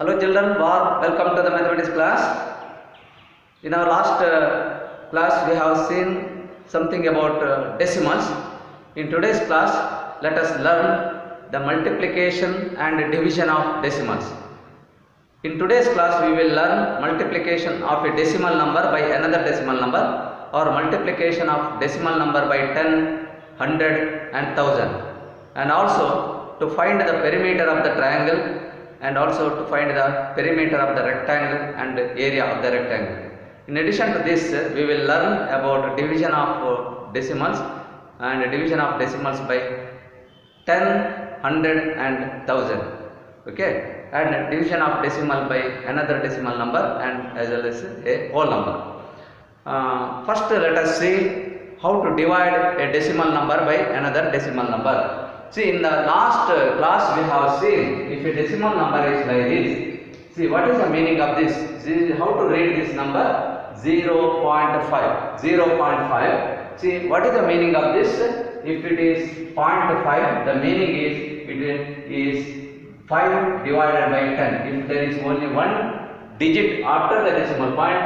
Hello children, welcome to the mathematics class. In our last class we have seen something about decimals. In today's class let us learn the multiplication and division of decimals. In today's class we will learn multiplication of a decimal number by another decimal number or multiplication of decimal number by 10, 100 and 1000, and also to find the perimeter of the triangle and also to find the perimeter of the rectangle and area of the rectangle. In addition to this, we will learn about division of decimals and division of decimals by 10, 100 and 1000. Okay, and division of decimal by another decimal number and as well as a whole number. First let us see how to divide a decimal number by another decimal number. See, in the last class we have seen if a decimal number is like this. See, what is the meaning of this? See, how to read this number? 0.5. 0.5. See, what is the meaning of this? If it is 0.5, the meaning is it is 5 divided by 10. If there is only one digit after the decimal point,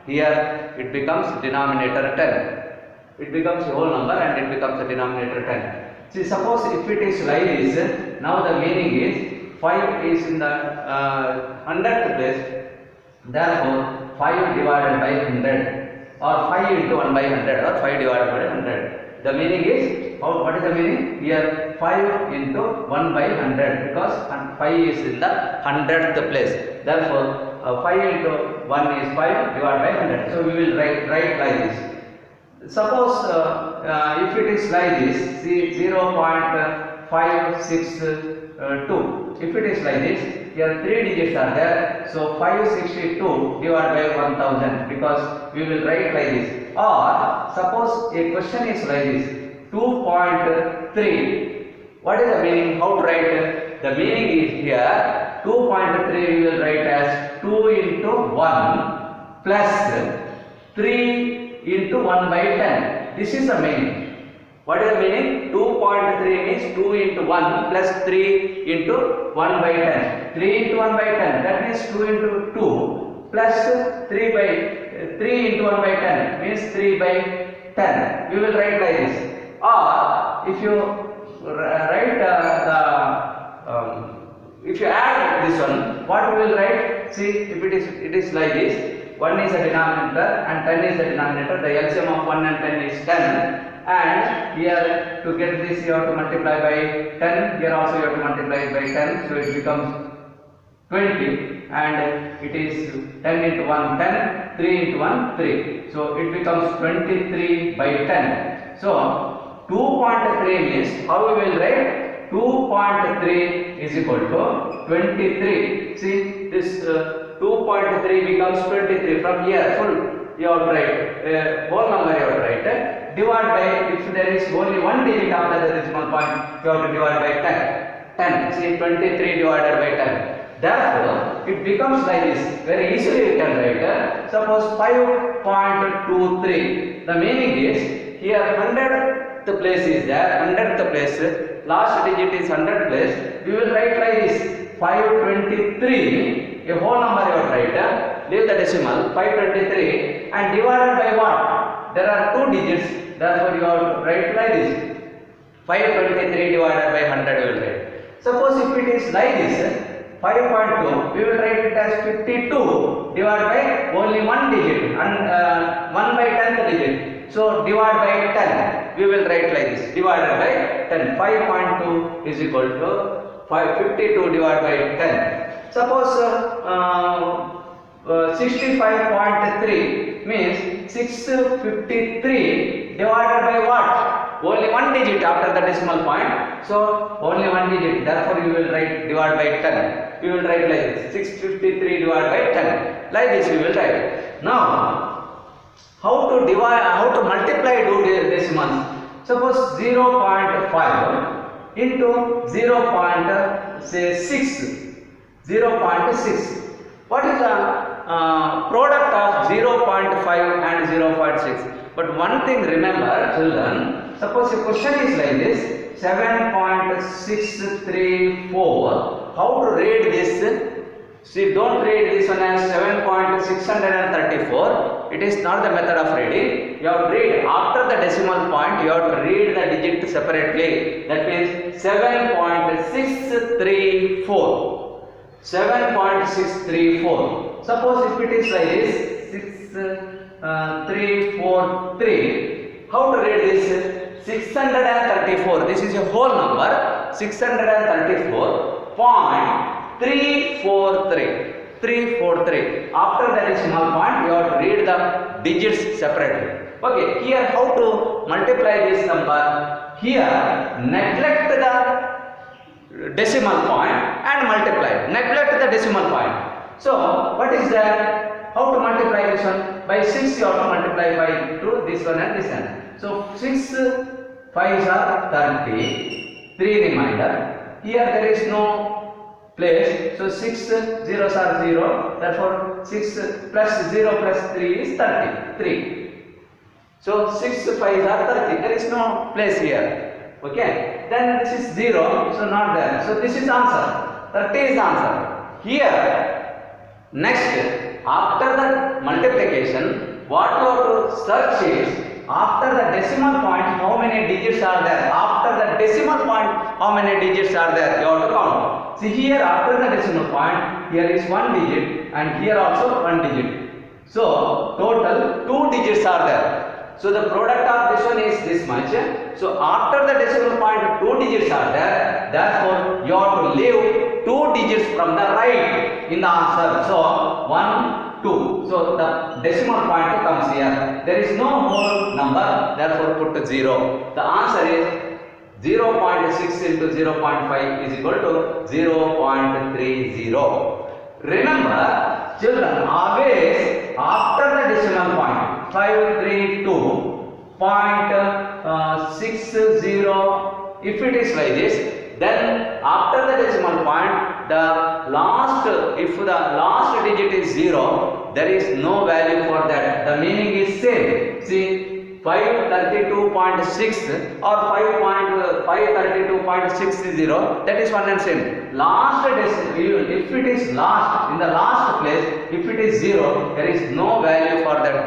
here it becomes denominator 10. It becomes a whole number and it becomes a denominator 10. See, suppose if it is like this, now the meaning is 5 is in the 100th place, therefore 5 divided by 100 or 5 into 1 by 100 or 5 divided by 100. The meaning is, what is the meaning? Here 5 into 1 by 100 because 5 is in the 100th place. Therefore 5 into 1 is 5 divided by 100. So we will write like this. Suppose if it is like this, see 0.562. If it is like this, here 3 digits are there. So 562 divided by 1000 because we will write like this. Or suppose a question is like this, 2.3. What is the meaning? How to write? The meaning is here 2.3 we will write as 2 into 1 plus 3 into 1 by 10. This is the meaning. What is the meaning? 2.3 means 2 into 1 plus 3 into 1 by 10. 3 into 1 by 10, that means 2 into 2 plus 3 into 1 by 10 means 3 by 10. We will write like this. Or if you write if you add this one, what we will write? See, if it is like this. 1 is the denominator and 10 is the denominator. The LCM of 1 and 10 is 10. And here to get this you have to multiply by 10. Here also you have to multiply by 10. So it becomes 20. And it is 10 into 1 10. 3 into 1 3. So it becomes 23 by 10. So 2.3 means how we will write? 2.3 is equal to 23. See this 2.3 becomes 23. From here full you have to write whole number you have to write. Divide by, if there is only one digit after the decimal point, you have to divide by 10. 10. See, 23 divided by 10. Therefore it becomes like this. Very easily you can write. Suppose 5.23. The meaning is here 100th place is there. 100th place. Last digit is 100th place. We will write like this. 523. A whole number you have to write, leave the decimal, 523 and divided by what? There are 2 digits, therefore you have to write like this. 523 divided by 100 you will write. Suppose if it is like this, 5.2, we will write it as 52 divided by only one digit and 1 by 10th digit. So divide by 10, we will write like this, divided by 10. 5.2 is equal to 52 divided by 10. Suppose 65.3 means 653 divided by what? Only one digit after the decimal point. So only one digit. Therefore you will write divide by 10. We will write like this. 653 divided by 10. Like this we will write. Now how to divide? How to multiply two decimals? Suppose 0.5 into 0.6. 0.6. What is the product of 0.5 and 0.6? But one thing remember, children, suppose a question is like this, 7.634. How to read this See, don't read this one as 7.634. It is not the method of reading. You have to read after the decimal point. You have to read the digit separately. That means 7.634. 7.634. Suppose if it is like this, 6343. How to read this? 634. This is a whole number. 634.343. After the decimal point, you have to read the digits separately. Okay, here how to multiply this number? Here, neglect the decimal point and multiply. Neglect the decimal point. So, what is that? How to multiply this one? By 6 you have to multiply by 2, this one and this one. So, 6 5s are 30, 3 remainder. Here there is no place, so 6 zeros are 0, therefore 6 plus 0 plus 3 is 33. So 6 5s are 30, there is no place here. Okay, then this is 0, so not there. So this is answer, 30 is answer. Here, next, after the multiplication, what you have to search is, after the decimal point, how many digits are there? After the decimal point, how many digits are there? You have to count. See here, after the decimal point, here is 1 digit and here also 1 digit. So, total 2 digits are there. So, the product of this one is this much. So, after the decimal point, 2 digits are there. Therefore, you have to leave 2 digits from the right in the answer. So, 1, 2. So the decimal point comes here. There is no whole number, therefore put 0. The answer is 0.6 into 0.5 is equal to 0.30. Remember, children, always after the decimal point 532.60, if it is like this, then after the decimal point, the last, if the last digit is 0, there is no value for that. The meaning is same. See, 532.6 or 532.60, that is one and same. Last decimal, if it is last, in the last place, if it is 0, there is no value for that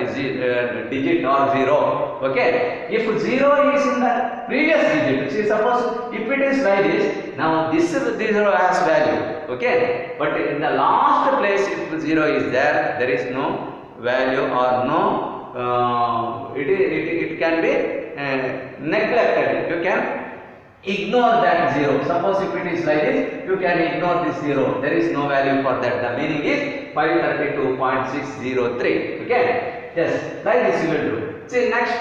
digit or 0. Okay, if 0 is in the previous digit, see, suppose if it is like this, now this 0 has value. Okay, but in the last place, if 0 is there, there is no value or no, it can be neglected. You can ignore that 0. Suppose if it is like this, you can ignore this 0. There is no value for that. The meaning is 532.603. Okay, yes, like this you will do. See, next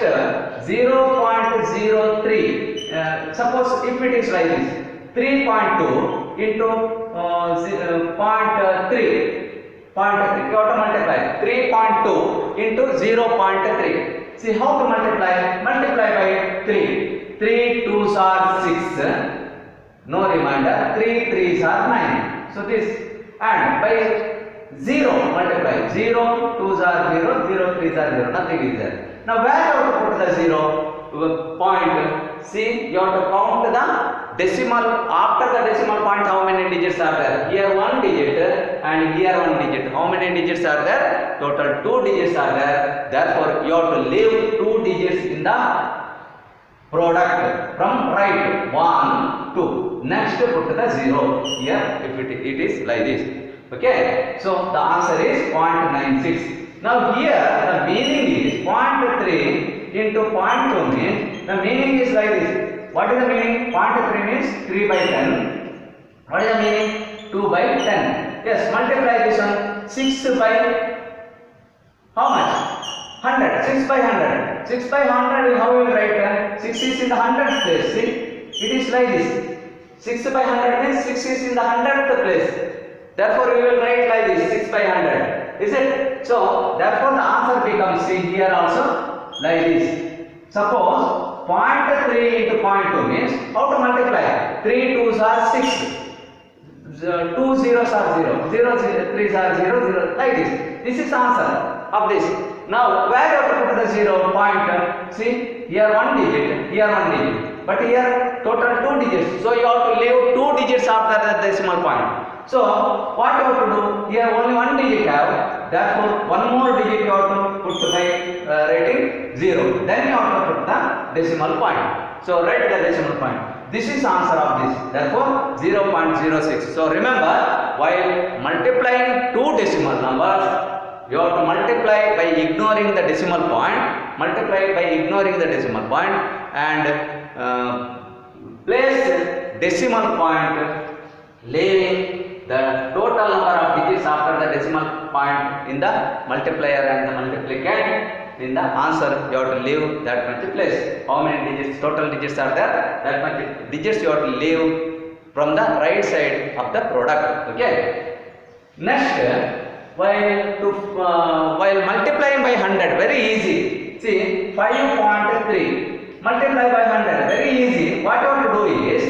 0.03. Suppose if it is like this, 3.2 into 0.3. You have to multiply 3.2 into 0.3. See how to multiply? Multiply by 3. 3 2s are 6. No remainder. 3 3s are 9. So this, and by 0 multiply. 0 2s are 0. 0 3s are 0. Nothing is there. Now where you have to put the 0 point? See, you have to count the decimal. After the decimal point, how many digits are there? Here 1 digit and here 1 digit. How many digits are there? Total 2 digits are there. Therefore, you have to leave 2 digits in the product from right. 1, 2. Next, put the 0 here. If it is like this. Okay. So the answer is 0.96. Now here the meaning is 0.3 into 0.2 means, the meaning is like this. What is the meaning? 0.3 means 3 by 10. What is the meaning? 2 by 10. Yes, multiply this one. 6 by how much? 100. 6 by 100. 6 by 100, how we will write? 6 is in the 100th place. See, it is like this. 6 by 100 means 6 is in the 100th place. Therefore, we will write like this, 6 by 100. Is it? So, therefore, the answer becomes, see here also, like this. Suppose 0.3 into 0.2 means, how to multiply? 3 2s are 6. 2 zeros are 0. 0 3s are 0, 0, like this. This is answer of this. Now, where you have to put the 0 point? See, here 1 digit, here 1 digit. But here total 2 digits. So, you have to leave 2 digits after the decimal point. So what you have to do? Here only one digit have, therefore one more digit you have to put by writing 0. Then you have to put the decimal point. So write the decimal point. This is answer of this. Therefore 0.06. So remember, while multiplying two decimal numbers, you have to multiply by ignoring the decimal point. Multiply by ignoring the decimal point and place decimal point leaving the total number of digits after the decimal point in the multiplier and the multiplicand. In the answer you have to leave that much place. How many digits, total digits are there? That much digits you have to leave from the right side of the product. Okay. Next, while multiplying by 100, very easy. See, 5.3 multiply by 100, very easy. What you have to do is,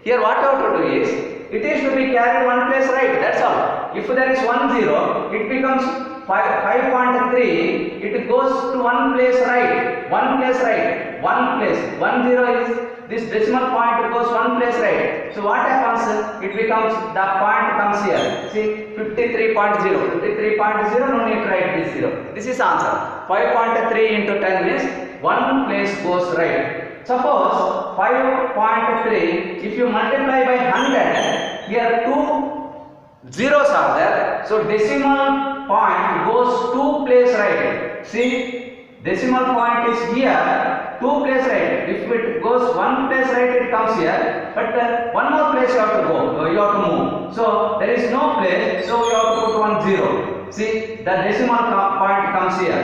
here what you have to do is, it is to be carried one place right, that's all. If there is 1 0, it becomes 5.3, it goes to one place right, one place right, one place. 1 0 is, this decimal point goes one place right. So what happens? It becomes, the point comes here. See, 53.0, 53.0, no need to write this 0. This is answer. 5.3 into 10 means one place goes right. Suppose 5.3, if you multiply by 100, here 2 zeros are there. So decimal point goes 2 place right. See, decimal point is here, 2 place right. If it goes 1 place right, it comes here. But one more place you have to go, you have to move. So there is no place, so you have to put 1 0. See, the decimal point comes here.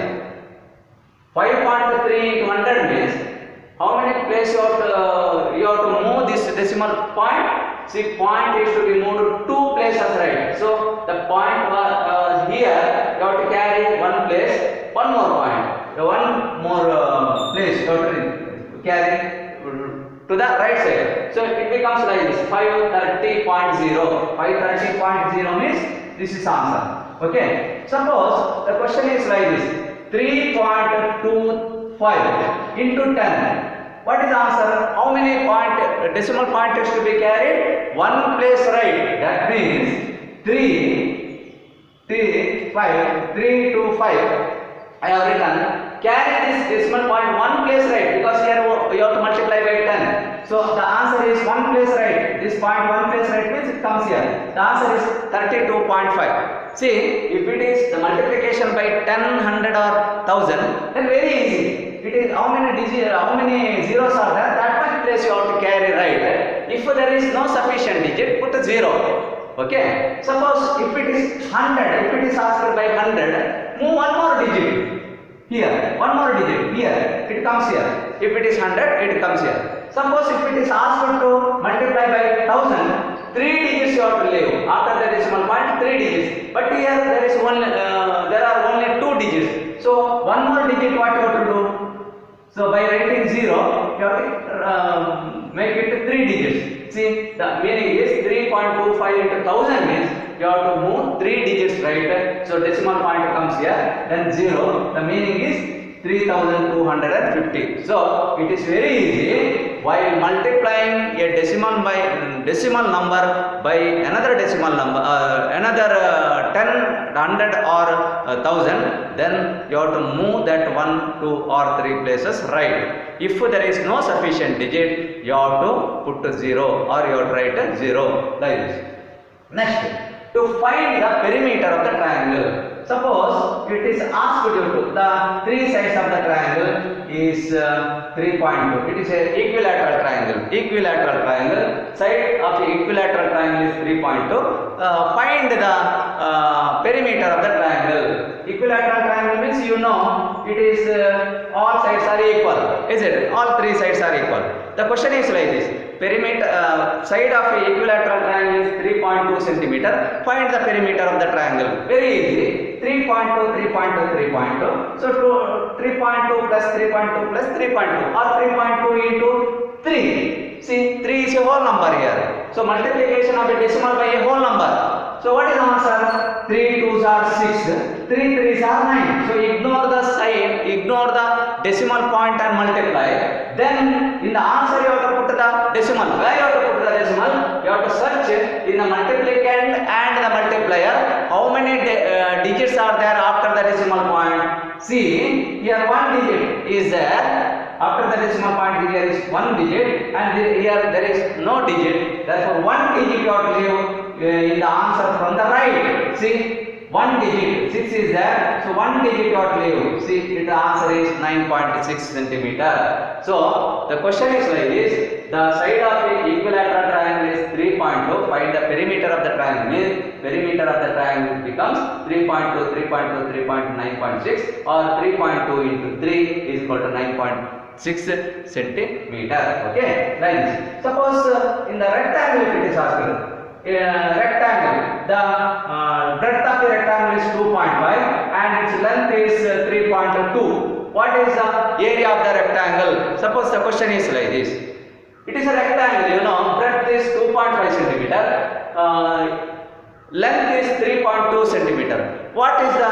5.3 into 100 means how many places you have to move this decimal point? See, point is to be moved to 2 places right. So the point was here, you have to carry one place, one more point, one more place you have to carry to the right side. So it becomes like this, 530.0. 530.0 means this is answer. Okay. Suppose the question is like this, 3.25 into 10. What is the answer? How many decimal point is to be carried? One place right. That means 3 to 5. I have written. Carry this decimal point one place right, because here you have to multiply by 10. So the answer is one place right. This point one place right means it comes here. The answer is 32.5. See, if it is the multiplication by 10, 100 or 1000, then very easy. It is how many digits, how many zeros are there, that much place you have to carry right. If there is no sufficient digit, put a 0. Okay. Suppose if it is 100, if it is asked by 100, move one more digit here, one more digit here, it comes here. If it is 100, it comes here. Suppose if it is asked to multiply by 1000, 3 digits you have to leave after the decimal point, 3 digits. But here there is one, there are only 2 digits. So one more digit what you have to do? So by writing 0, you have to make it 3 digits. See, the meaning is 3.25 into 1000 means you have to move 3 digits right. So decimal point comes here, then 0. The meaning is 3250. So it is very easy. While multiplying a decimal number by another decimal number, another 10, 100 or 1000, then you have to move that 1, 2 or 3 places right. If there is no sufficient digit, you have to put 0 or you have to write 0 like this. Next, to find the perimeter of the triangle. Suppose it is asked you to, the 3 sides of the triangle is 3.2. It is a equilateral triangle. Equilateral triangle. Side of the equilateral triangle is 3.2. Find the perimeter of the triangle. Equilateral triangle means you know it is all sides are equal. Is it? All 3 sides are equal. The question is like this. Perimeter side of a equilateral triangle is 3.2 centimeter. Find the perimeter of the triangle. Very easy. 3.2, 3.2, 3.2. So 3.2 plus 3.2 plus 3.2 or 3.2 into 3. See, 3 is a whole number here. So multiplication of a decimal by a whole number. So what is the answer? 3 2s are 6. 3 3s are 9. So ignore the sign, ignore the decimal point and multiply. Then in the answer you have to put the decimal. Where you have to put the the decimal, you have to search in the multiplicand and the multiplier how many digits are there after the decimal point. See, here one digit is there. After the decimal point here is one digit, and here there is no digit. Therefore, one digit you have to leave in the answer from the right. See, one digit, 6 is there, so one digit you have to leave. See, the answer is 9.6 centimeter. So the question is like this: the side of the equilateral triangle is 3.2. Find the perimeter of the triangle. Means perimeter of the triangle becomes 3.2, 3.2, 3.9.6, or 3.2 into 3 is equal to 9.6 centimeter. Okay, like this. Suppose in the rectangle it is asked. Rectangle, the breadth of the rectangle is 2.5 and its length is 3.2. What is the area of the rectangle? Suppose the question is like this: it is a rectangle, you know, breadth is 2.5 centimeter, length is 3.2 centimeter. What is the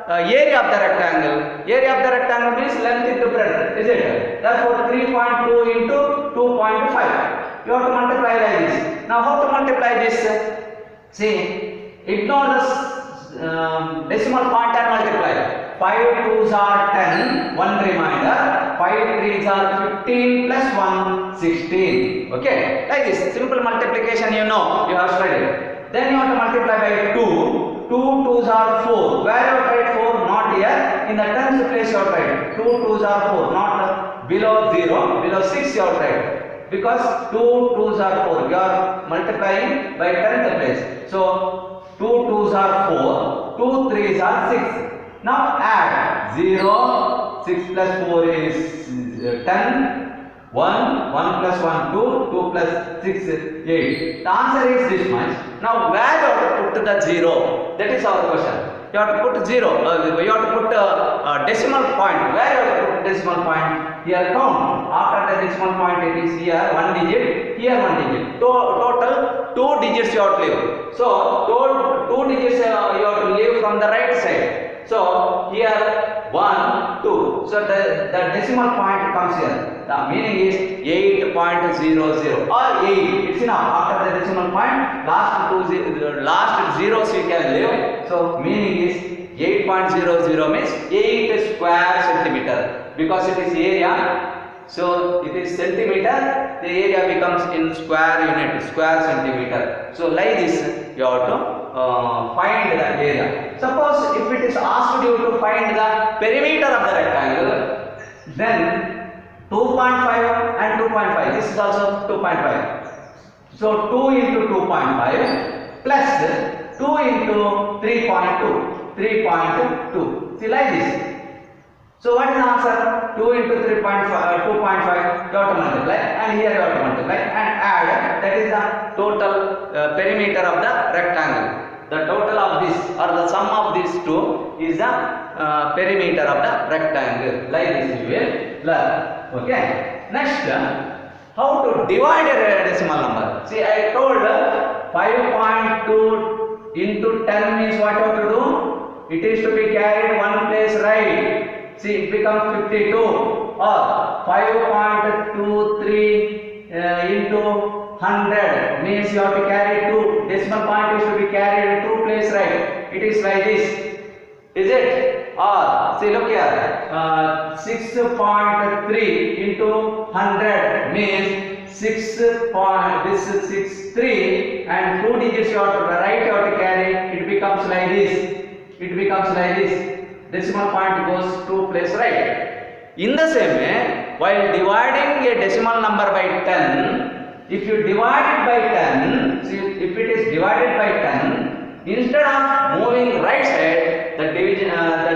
area of the rectangle? Area of the rectangle means length into breadth, is it? Therefore 3.2 into 2.5. You have to multiply like this. Now how to multiply this? See, ignore this decimal point and multiply. 5 2s are 10, one reminder. 5 3s are 15 plus 1, 16. Okay, like this. Simple multiplication, you know, you have studied. Then you have to multiply by 2. 2 2s are 4. Where you have tried 4? Not here. In the tens place you have tried. 2 2s are 4. Not below 0. Below 6 you have tried. Because 2 2s are 4. You are multiplying by 10th place. So 2 2s are 4. 2 3s are 6. Now add 0. 6 plus 4 is 10. 1 plus 1 2. 2 plus 6 8. The answer is this much. Now where you have to put the 0? That is our question. You have to put 0. You have to put a decimal point. Where you have to put decimal point? Here count. After the decimal point it is here 1 digit, here 1 digit. Total 2 digits you have to leave. So 2 digits you have to leave from the right side. So here 1 2. So the decimal point comes here. The meaning is 8.00 or 8. It's enough. After the decimal point, last zeros you can leave. So meaning is 8.00 means 8 square centimeter. Because it is area, so it is centimeter, the area becomes in square unit, square centimeter. So like this you have to find the area. Suppose if it is asked you to find the perimeter of the rectangle, then 2.5 and 2.5, this is also 2.5. So 2 into 2.5 plus 2 into 3.2, 3.2. See like this. So what is the answer? 2 into 2.5 you have to multiply, and here you have to multiply and add. That is the total perimeter of the rectangle. The total of this or the sum of these two is the perimeter of the rectangle. Like this you will learn. Okay. Next, how to divide a decimal number. See, I told 5.2 into 10 means what you have to do? It is to be carried one place right. See, it becomes 52, or 5.23 into 100 means you have to carry 2. Decimal point is to be carried 2 place right. It is like this. Is it? Or see, look here. 6.3 into 100 means 6 and 2 digits you have to right you have to carry. It becomes like this. It becomes like this. Decimal point goes to place right. In the same way, while dividing a decimal number by 10, if you divide it by 10, see, if it is divided by 10, instead of moving right side, the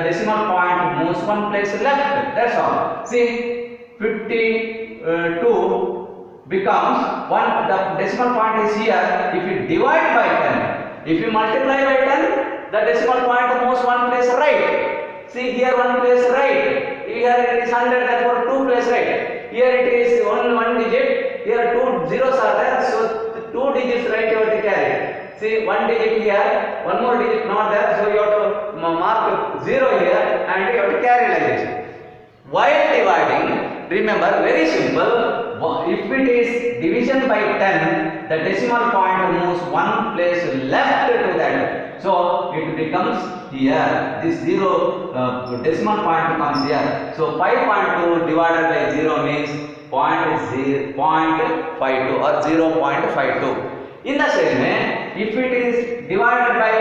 decimal point moves one place left. That's all. See, 52 becomes one. The decimal point is here. If you divide by 10, if you multiply by 10, the decimal point moves one place right. See, here one place right. Here it is 100, therefore 2 place right. Here it is one digit. Here 2 zeros are there, so 2 digits right you have to carry. See, 1 digit here, one more digit not there, so you have to mark 0 here and you have to carry like this. While dividing, remember, very simple, if it is division by 10, the decimal point moves one place left to that. So it becomes here. This 0 decimal point comes here. So 5.2 divided by 0 means 0.52 or 0.52. In the same way, if it is divided by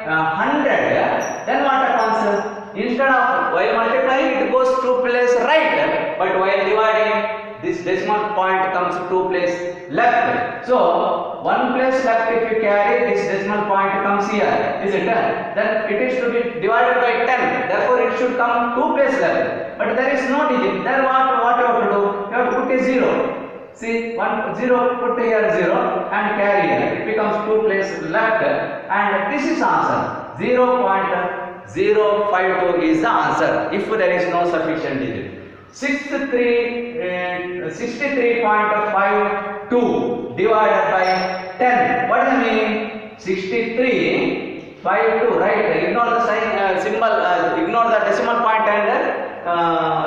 100, then what happens? Instead of while multiplying, it goes to place right, but while dividing, this decimal point comes to place left. So one place left, if you carry, this decimal point comes here, is it? Then it is to be divided by 10. Therefore, it should come 2 place left. But there is no digit. Then what you have to do? You have to put a 0. See, 0, put here 0 and carry here. It becomes 2 place left, and this is answer. 0.052 is the answer if there is no sufficient digit. 63.52 divided by 10. What is the meaning? 63.52, right? Ignore the sign, symbol, ignore the decimal point and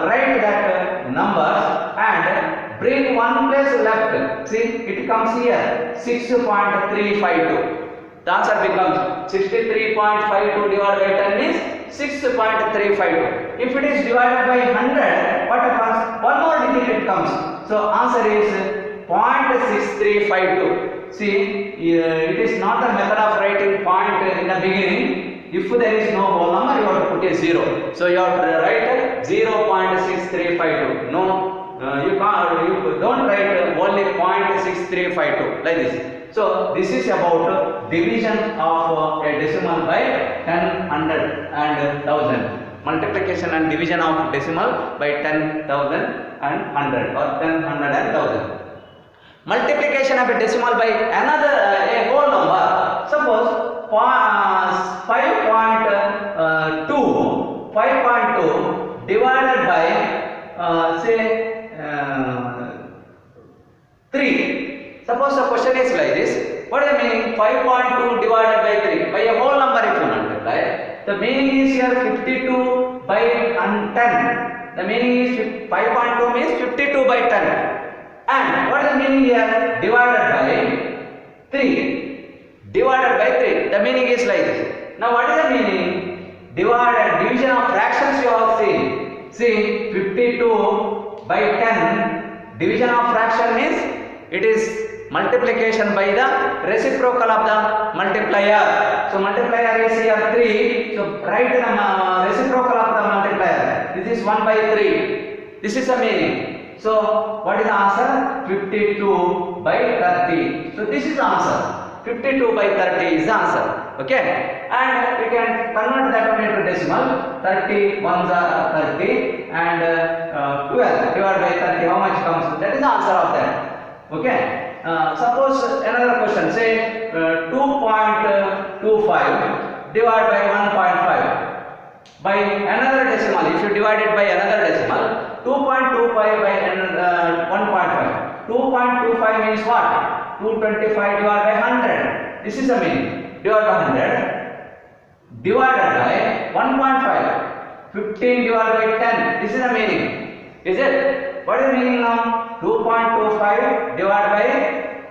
write that numbers and bring one place left. See, it comes here 6.352. The answer becomes 63.52 divided by 10 is 6.352. If it is divided by 100, what happens? One more digit it comes. So answer is 0.6352. See, it is not the method of writing point in the beginning. If there is no whole number, you have to put a 0. So you have to write 0.6352. No, you don't write only 0.6352 like this. So this is about division of a decimal by 10, 100 and 1000. Multiplication and division of decimal by 10, 1000 and 100 or 10, 100 and 1000. Multiplication of a decimal by another a whole number. Suppose 5.2 divided by say 3. Suppose the question is like this. What is the meaning? 5.2 divided by 3. By a whole number if you multiply. The meaning is here 52 by 10. The meaning is 5.2 means 52 by 10. And what is the meaning here? Divided by 3. Divided by 3. The meaning is like this. Now what is the meaning? Division of fractions you have seen. See, 52 by 10. Division of fraction means it is multiplication by the reciprocal of the multiplier. So multiplier is here 3. So write the reciprocal of the multiplier. This is 1 by 3. This is the meaning. So what is the answer? 52 by 30. So this is the answer. 52 by 30 is the answer. Okay. And we can convert that one into decimal. 30 ones are 30 and 12 divided by 30. How much comes? That is the answer of that. Okay. Suppose another question, say 2.25 divided by 1.5 by another decimal. If you divide it by another decimal, 2.25 by 1.5. 2.25 means what? 225 divided by 100. This is the meaning. Divided by 100 divided by 1.5. 15 divided by 10. This is the meaning. Is it? What is the meaning now? 2.25 divided by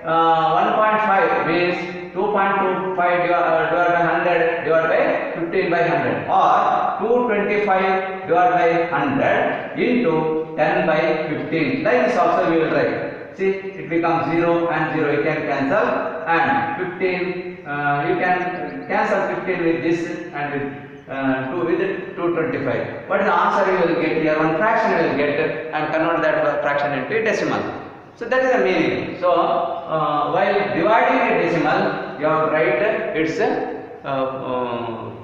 1.5 means 2.25 divided by 100 divided by 15 by 100, or 225 divided by 100 into 10 by 15. Like this also we will write. See, it becomes 0 and 0. You can cancel, and 15 you can cancel 15 with this and with 225. What is the answer you will get here? One fraction you will get and convert that fraction into a decimal. So that is the meaning. So while dividing a decimal, you have to write its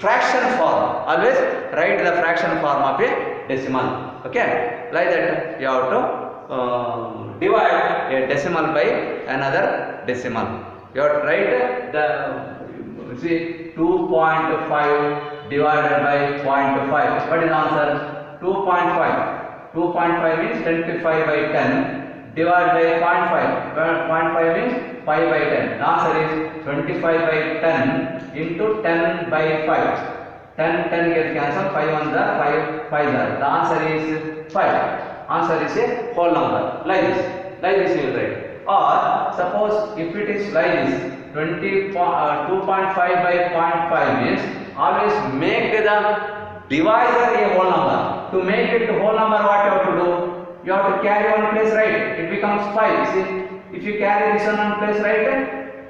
fraction form. Always write the fraction form of a decimal. Okay, like that you have to divide a decimal by another decimal. You have to write the see 2.5 divided by 0.5. What is the answer? 2.5. 2.5 means 25 by 10 divided by 0.5. 0.5 means 5 by 10. The answer is 25 by 10 into 10 by 5. 10 gets cancelled. 5 ones are 5 5s are. The answer is 5. Answer is a whole number like this. like this you will write. Or suppose if it is like this, 2.5 by 0.5 means always make the divisor a whole number. To make it a whole number, what you have to do? You have to carry one place, right? It becomes 5. See, if you carry this one place, right,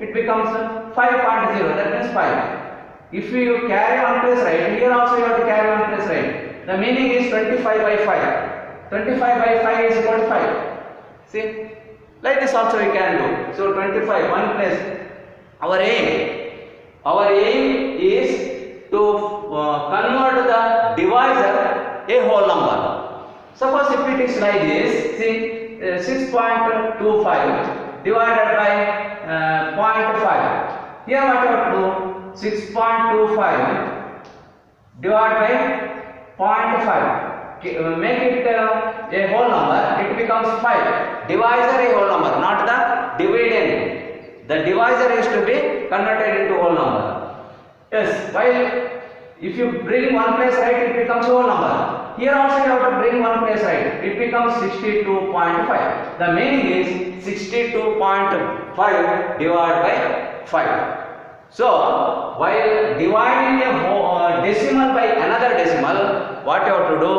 it becomes 5.0. That means 5. If you carry one place, right, here also you have to carry one place, right. The meaning is 25 by 5. 25 by 5 is equal to 5. See, like this also we can do. So 25, one place. Our aim is to convert the divisor a whole number. Suppose if it is like this, see, 6.25 divided by 0.5. Here what you have to do? 6.25 divided by 0.5. Make it a whole number. It becomes 5. Divisor a whole number, not the dividend. The divisor is to be converted into whole number. Yes, while if you bring one place right, it becomes whole number. Here also you have to bring one place right. It becomes 62.5. The meaning is 62.5 divided by 5. So while dividing a decimal by another decimal, what you have to do?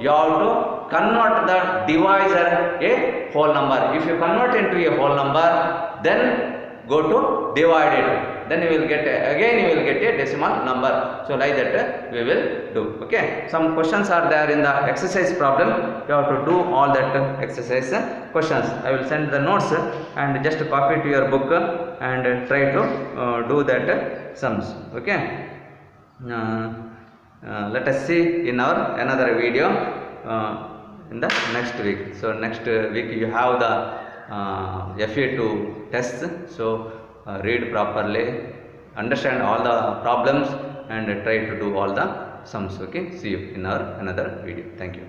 You have to convert the divisor a whole number. If you convert into a whole number, then go to divided. Then you will get a decimal number. So like that we will do. Okay. Some questions are there in the exercise problem. You have to do all that exercise questions. I will send the notes and just copy to your book and try to do that sums. Okay. Let us see in our another video in the next week. So next week you have the FA2 tests. So read properly, understand all the problems and try to do all the sums. Okay, see you in our another video. Thank you.